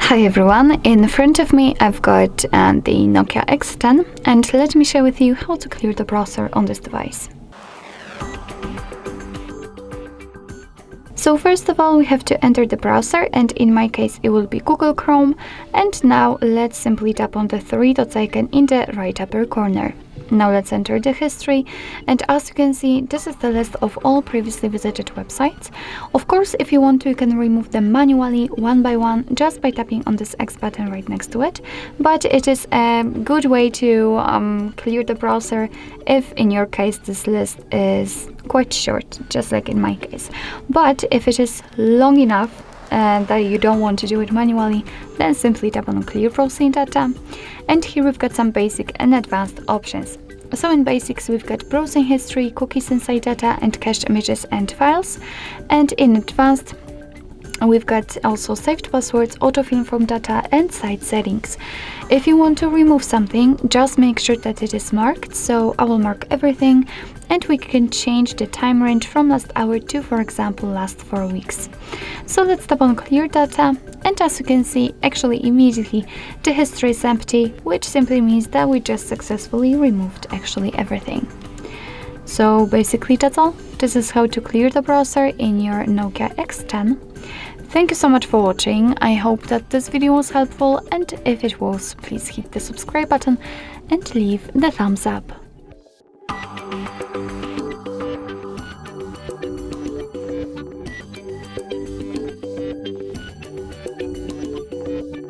Hi everyone, in front of me I've got the Nokia X10 and let me share with you how to clear the browser on this device. So first of all we have to enter the browser, and in my case it will be Google Chrome, and now let's simply tap on the three dots icon in the right upper corner. Now let's enter the history, and as you can see, this is the list of all previously visited websites. Of course, if you want to, you can remove them manually one by one just by tapping on this X button right next to it, but it is a good way to clear the browser if in your case this list is quite short, just like in my case. But if it is long enough that you don't want to do it manually, then simply tap on clear browsing data, and here we've got some basic and advanced options. So in basics we've got browsing history, cookies inside data, and cached images and files, and in advanced we've got also saved passwords, autofill from data, and site settings. If you want to remove something, just make sure that it is marked, so I will mark everything, and we can change the time range from last hour to, for example, last 4 weeks. So let's tap on clear data, and as you can see, actually immediately the history is empty, which simply means that we just successfully removed actually everything. So basically that's all. This is how to clear the browser in your Nokia X10. Thank you so much for watching. I hope that this video was helpful, and if it was, please hit the subscribe button and leave the thumbs up.